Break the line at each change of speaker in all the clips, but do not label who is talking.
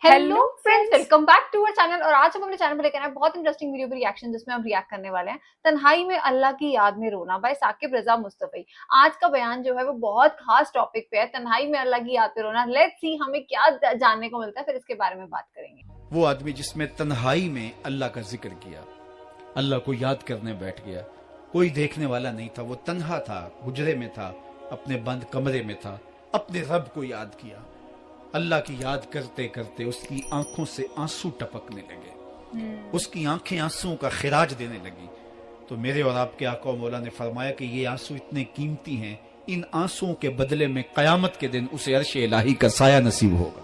Hello friends, welcome back to our channel. और आज हम अपने चैनल पर लेकर आए हैं बहुत इंटरेस्टिंग वीडियो पर रिएक्शन, जिसमें हम रिएक्ट करने वाले हैं तन्हाई में अल्लाह की याद में रोना बाय साकिब रजा मुस्तफी। आज का बयान जो है वो बहुत खास टॉपिक पे है, तन्हाई में अल्लाह की याद पे रोना। लेट्स सी हमें क्या जानने को मिलता है, फिर इसके बारे में बात करेंगे।
वो आदमी जिसमें तन्हाई में अल्लाह का जिक्र किया, अल्लाह को याद करने बैठ गया, कोई देखने वाला नहीं था, वो तन्हा था, गुजरे में था, अपने बंद कमरे में था, अपने रब को याद किया। अल्लाह की याद करते करते उसकी आंखों से आंसू टपकने लगे, उसकी आंखें आंसुओं का खिराज देने लगी। तो मेरे और आपके आका मौला ने फरमाया कि ये आंसू इतने कीमती हैं, इन आंसुओं के बदले में कयामत के दिन उसे अर्श इलाही का साया नसीब होगा।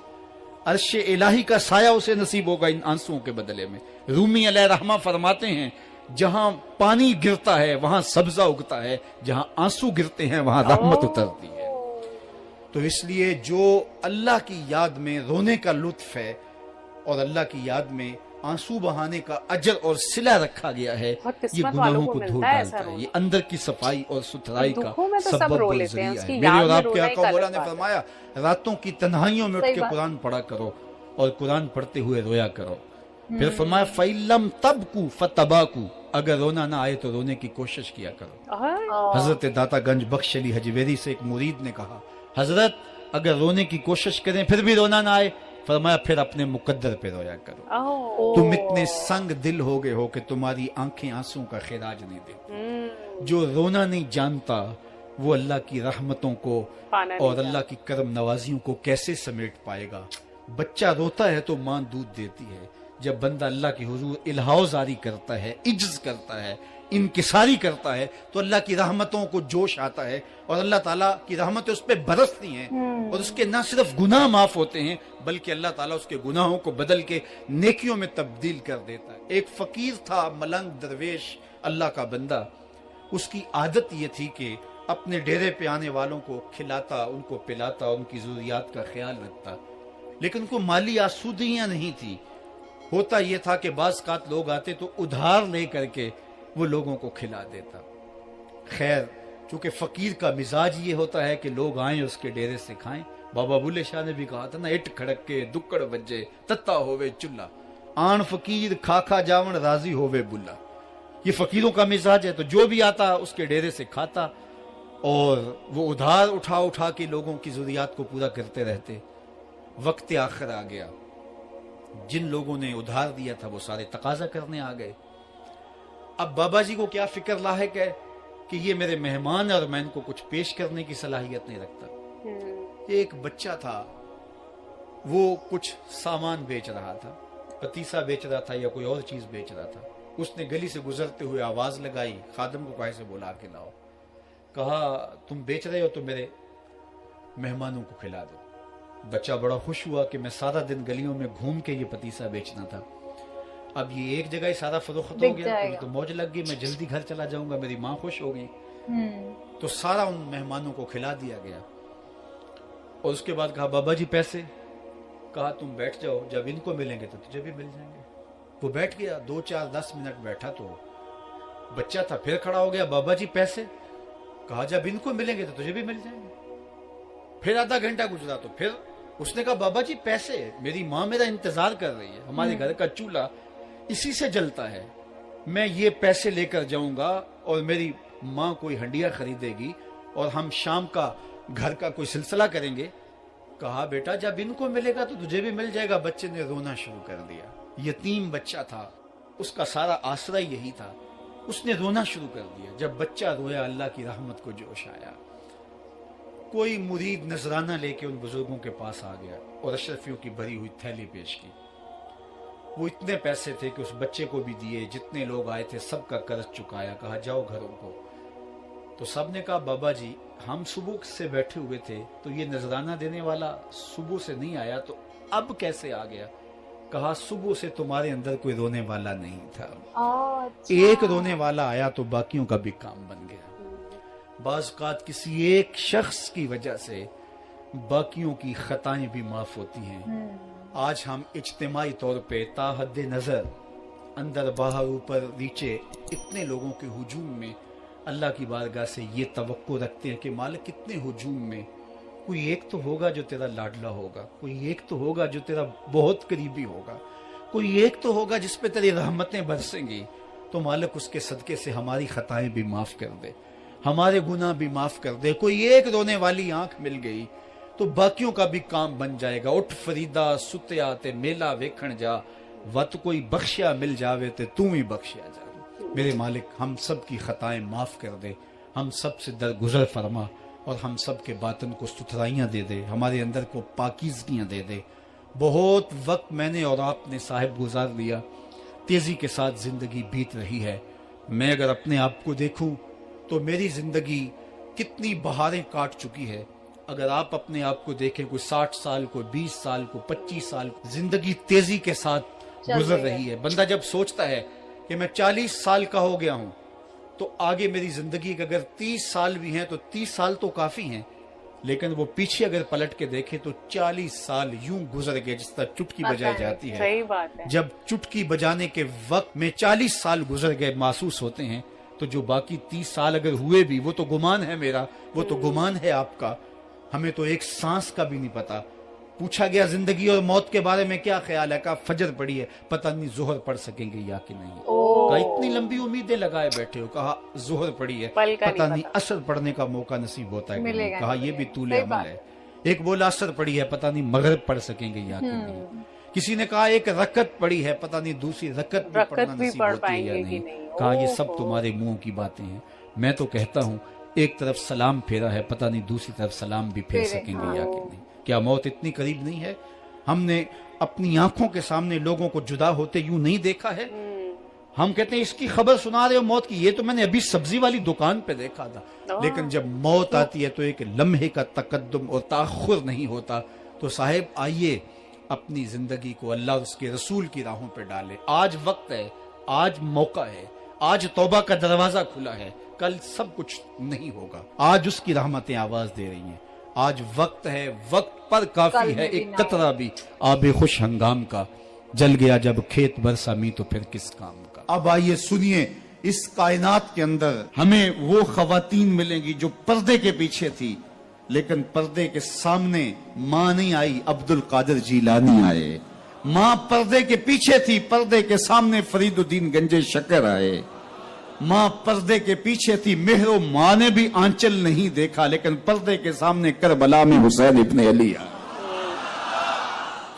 अर्श इलाही का साया उसे नसीब होगा इन आंसुओं के बदले में। रूमी अलैहि रहमा फरमाते हैं, जहां पानी गिरता है वहां सब्जा उगता है, जहां आंसू गिरते हैं वहां रहमत उतरती है। तो इसलिए जो अल्लाह की याद में रोने का लुत्फ है और अल्लाह की याद में आंसू बहाने का अजर और सिला रखा गया है, ये गुनाहों को धो डालता है, ये अंदर की सफाई और सुथराई का सबब और जरिया है। मेरे और आपके आका मौला ने फरमाया, रातों की तन्हाइयों में उठ के कुरान पढ़ा करो और कुरान पढ़ते हुए रोया करो। फिर फरमाया, फैलम तबकू फतबाकू, अगर रोना ना आए तो रोने की कोशिश किया करो। हजरत दाता गंज बख्श अली हजवेरी से एक मुरीद ने कहा, हजरत अगर रोने की कोशिश करें फिर भी रोना ना आए, फरमाया फिर अपने मुकद्दर पे रोया करो। तुम इतने संग दिल हो गए हो कि तुम्हारी आंखें आंसू का खिराज नहीं देती। जो रोना नहीं जानता वो अल्लाह की रहमतों को और अल्लाह की करम नवाजियों को कैसे समेट पाएगा। बच्चा रोता है तो मां दूध देती है। जब बंदा अल्लाह की हुजूर इल्हाओ जारी करता है, इज्ज करता है, इनकिसारी करता है, तो अल्लाह की रहमतों को जोश आता है और अल्लाह ताला की रहमतें उस पर बरसती हैं और उसके न सिर्फ गुनाह माफ होते हैं बल्कि अल्लाह ताला उसके गुनाहों को बदल के नेकियों में तब्दील कर देता है। एक फकीर था, मलंग दरवेश, अल्लाह का बंदा। उसकी आदत ये थी कि अपने डेरे पे आने वालों को खिलाता, उनको पिलाता, उनकी जरूरियात का ख्याल रखता, लेकिन उनको माली आसूदियां नहीं थी। होता यह था कि बाज़ कात लोग आते तो उधार ले करके वो लोगों को खिला देता। खैर, चूंकि फकीर का मिजाज ये होता है कि लोग आए उसके डेरे से खाएं। बाबा बुल्ले शाह ने भी कहा था ना, इट खड़क के दुक्कड़ बज्जे तत्ता होवे चुल्ला, आन फकीर खाखा जावन राजी होवे बुल्ला। ये फकीरों का मिजाज है। तो जो भी आता उसके डेरे से खाता और वो उधार उठा उठा के लोगों की जरूरियात को पूरा करते रहते। वक्त आखिर आ गया, जिन लोगों ने उधार दिया था वो सारे तकाजा करने आ गए। अब बाबा जी को क्या फिक्र लाहिक है कि ये मेरे मेहमान और मैं इनको कुछ पेश करने की सलाहियत नहीं रखता। एक बच्चा था, वो कुछ सामान बेच रहा था, पतीसा बेच रहा था या कोई और चीज बेच रहा था। उसने गली से गुजरते हुए आवाज लगाई, खादम को कहे से बुला के लाओ। कहा, तुम बेच रहे हो तो मेरे मेहमानों को खिला दो। बच्चा बड़ा खुश हुआ कि मैं सारा दिन गलियों में घूम के ये पतीसा बेचना था, अब ये एक जगह ही सारा फरोख्त हो गया, तो मौज लग गई, मैं जल्दी घर चला जाऊंगा, मेरी माँ खुश हो गई। तो सारा उन मेहमानों को खिला दिया गया। और उसके बाद कहा, बाबा जी पैसे? कहा, तुम बैठ जाओ, जब इनको मिलेंगे तो तुझे भी मिल जाएंगे। वो बैठ गया, 2 4 10 मिनट बैठा तो बच्चा था, फिर खड़ा हो गया, बाबा जी पैसे? कहा, जब इनको मिलेंगे तो तुझे भी मिल जाएंगे। फिर आधा घंटा गुजरा तो फिर उसने कहा, बाबा जी पैसे? मेरी माँ मेरा इंतजार कर रही है, हमारे घर का चूल्हा इसी से जलता है, मैं ये पैसे लेकर जाऊंगा और मेरी माँ कोई हंडिया खरीदेगी और हम शाम का घर का कोई सिलसिला करेंगे। कहा, बेटा जब इनको मिलेगा तो तुझे भी मिल जाएगा। बच्चे ने रोना शुरू कर दिया। यतीम बच्चा था, उसका सारा आसरा यही था। उसने रोना शुरू कर दिया। जब बच्चा रोया, अल्लाह की रहमत को जोश आया। कोई मुरीद नजराना लेके उन बुजुर्गों के पास आ गया और अशरफियों की भरी हुई थैली पेश की। वो इतने पैसे थे कि उस बच्चे को भी दिए, जितने लोग आए थे सबका कर्ज चुकाया। कहा, जाओ घरों को। तो सब ने कहा, बाबा जी हम सुबह से बैठे हुए थे तो ये नजराना देने वाला सुबह से नहीं आया, तो अब कैसे आ गया? कहा, सुबह से तुम्हारे अंदर कोई रोने वाला नहीं था, एक रोने वाला आया तो बाकियों का भी काम बन गया। बाज़ किसी एक शख्स की वजह से बाकियों की खताएं भी माफ होती हैं। आज हम इज्तिमाई तौर पे ताहद नजर, अंदर बाहर ऊपर नीचे, इतने लोगों के हुजूम में अल्लाह की बारगाह से ये तवक्को रखते हैं कि मालिक कितने हुजूम में कोई एक तो होगा जो तेरा लाडला होगा, कोई एक तो होगा जो तेरा बहुत करीबी होगा, कोई एक तो होगा जिस पे तेरी रहमतें बरसेंगी। तो मालिक उसके सदके से हमारी खताएं भी माफ कर दे, हमारे गुनाह भी माफ कर दे। कोई एक रोने वाली आंख मिल गई तो बाकियों का भी काम बन जाएगा। उठ फरीदा सुत्या ते मेला वेखण जा, वत कोई बख्शिया मिल जावे ते तू ही बख्शिया जा। मेरे मालिक हम सब की खताएं माफ कर दे, हम सब से दरगुजर फरमा और हम सब के बातन को सुथराइयां दे दे, हमारे अंदर को पाकीज़गियां दे दे। बहुत वक्त मैंने और आपने साहिब गुजार लिया, तेजी के साथ जिंदगी बीत रही है। मैं अगर अपने आप को देखूं तो मेरी जिंदगी कितनी बहारें काट चुकी है। अगर आप अपने आप को देखें, कोई 60 साल, कोई 20 साल, कोई 25 साल, जिंदगी तेजी के साथ गुजर रही है। बंदा जब सोचता है कि मैं 40 साल का हो गया हूं तो आगे मेरी जिंदगी के अगर 30 साल भी हैं तो 30 साल तो काफी हैं, लेकिन वो पीछे अगर पलट के देखे तो 40 साल यूं गुजर गए जिस तरह चुटकी बजाई जाती है।
सही बात है।
जब चुटकी बजाने के वक्त में 40 साल गुजर गए महसूस होते हैं, तो जो बाकी 30 साल अगर हुए भी वो तो गुमान है मेरा, वो तो गुमान है आपका। हमें तो एक सांस का भी नहीं पता। पूछा गया जिंदगी और मौत के बारे में क्या ख्याल है, कहा फजर पड़ी है, पता नहीं जोहर पढ़ सकेंगे या कि नहीं। कहा इतनी लंबी उम्मीदें लगाए बैठे हो, कहा जोहर पड़ी है, पता नहीं असर पढ़ने का मौका नसीब होता है कि नहीं। कहा ये भी तूले अमल है। एक बोला असर पड़ी है, पता नहीं मगरिब पढ़ सकेंगे या कि नहीं। किसी ने कहा एक रकत पड़ी है, पता नहीं दूसरी रकत भी पढ़ना नसीब होती है या नहीं। कहा ये सब तुम्हारे मुंह की बातें हैं। मैं तो कहता हूँ एक तरफ सलाम फेरा है, पता नहीं दूसरी तरफ सलाम भी फेर सकेंगे या कि नहीं। क्या मौत इतनी करीब नहीं है? हमने अपनी आंखों के सामने लोगों को जुदा होते यूं नहीं देखा है। हम कहते हैं इसकी खबर सुना रहे हो मौत की, ये तो मैंने अभी सब्जी वाली दुकान पे देखा था। लेकिन जब मौत आती है तो एक लम्हे का तकद्दुम और ताखुर नहीं होता। तो साहिब आइए अपनी जिंदगी को अल्लाह और उसके रसूल की राहों पे डाले। आज वक्त है, आज मौका है, आज तौबा का दरवाजा खुला है। कल सब कुछ नहीं होगा। आज उसकी रहमतें आवाज दे रही हैं। आज वक्त है, वक्त पर काफी है एक कतरा भी आबे खुश हंगाम का। जल गया जब खेत बरसा मी तो फिर किस काम का। अब आइए सुनिए, इस कायनात के अंदर हमें वो खवातीन मिलेंगी जो पर्दे के पीछे थी, लेकिन पर्दे के सामने माँ नहीं आई, अब्दुल कादिर जीलानी आए। माँ पर्दे के पीछे थी, पर्दे के सामने फरीदुद्दीन गंजे शकर आए। माँ पर्दे के पीछे थी, मेहरो माँ ने भी आंचल नहीं देखा, लेकिन पर्दे के सामने करबला में हुसैन इब्ने अली आए।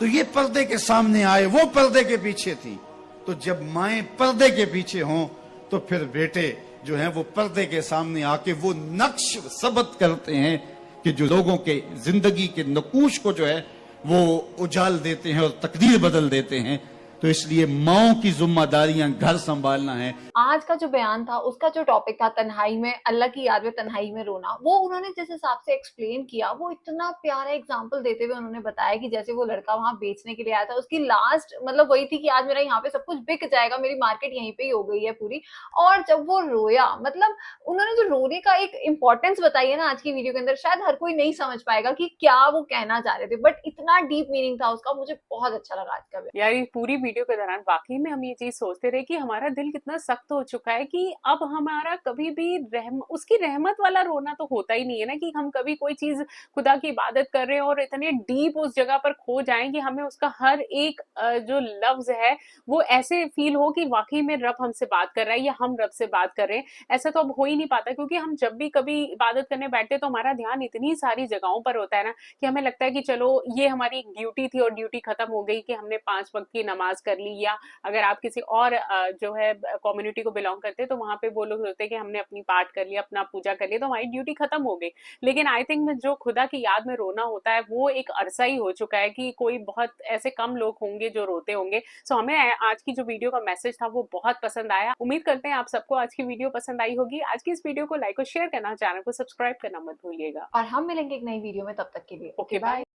तो ये पर्दे के सामने आए, वो पर्दे के पीछे थी। तो जब माएं पर्दे के पीछे हों तो फिर बेटे जो हैं वो पर्दे के सामने आके वो नक्श सबत करते हैं कि जो लोगों के जिंदगी के नकूश को जो है वो उजाल देते हैं और तकदीर बदल देते हैं। तो इसलिए माओं की जिम्मेदारियां घर संभालना है।
आज का जो बयान था उसका जो टॉपिक था तन्हाई में अल्लाह की याद में तन्हाई में रोना, वो उन्होंने जिस हिसाब से एक्सप्लेन किया, वो इतना प्यारा एग्जांपल देते हुए उन्होंने बताया कि जैसे वो लड़का वहां बेचने के लिए आया था, उसकी लास्ट मतलब वही थी कि आज मेरा यहाँ पे सब कुछ बिक जाएगा, मेरी मार्केट यहीं पे ही हो गई है पूरी। और जब वो रोया, मतलब उन्होंने जो रोने का एक इंपॉर्टेंस बताई है ना आज की वीडियो के अंदर, शायद हर कोई नहीं समझ पाएगा कि क्या वो कहना चाह रहे थे, बट इतना डीप मीनिंग था उसका। मुझे बहुत अच्छा लगा आज का
यार। ये पूरी वीडियो के दौरान वाकई में हम ये चीज सोचते रहे कि हमारा दिल कितना सख्त हो चुका है कि अब हमारा कभी भी उसकी रहमत वाला रोना तो होता ही नहीं है ना, कि हम कभी कोई चीज खुदा की इबादत कर रहे हैं और इतने डीप उस जगह पर खो जाएं कि हमें उसका हर एक जो लफ्ज है वो ऐसे फील हो कि वाकई में रब हमसे बात कर रहा है या हम रब से बात कर रहे हैं। ऐसा तो अब हो ही नहीं पाता, क्योंकि हम जब भी कभी इबादत करने बैठते तो हमारा ध्यान इतनी सारी जगहों पर होता है ना कि हमें लगता है कि चलो ये हमारी ड्यूटी थी और ड्यूटी खत्म हो गई कि हमने 5 वक्त की नमाज कर ली, या अगर आप किसी और जो है कम्युनिटी को बिलोंग करते हैं तो वहां पे वो लोग होते हैं कि हमने अपनी पाठ कर लिया, अपना पूजा कर लिया, तो हमारी ड्यूटी खत्म हो गई। लेकिन आई थिंक जो खुदा की याद में रोना होता है वो एक अरसा ही हो चुका है कि कोई बहुत ऐसे कम लोग होंगे जो रोते होंगे। सो हमें आज की जो वीडियो का मैसेज था वो बहुत पसंद आया। उम्मीद करते हैं आप सबको आज की वीडियो पसंद आई होगी। आज की इस वीडियो को लाइक और शेयर करना, चैनल को सब्सक्राइब करना मत भूलिएगा,
और हम मिलेंगे एक नई वीडियो में। तब तक के लिए
ओके बाय।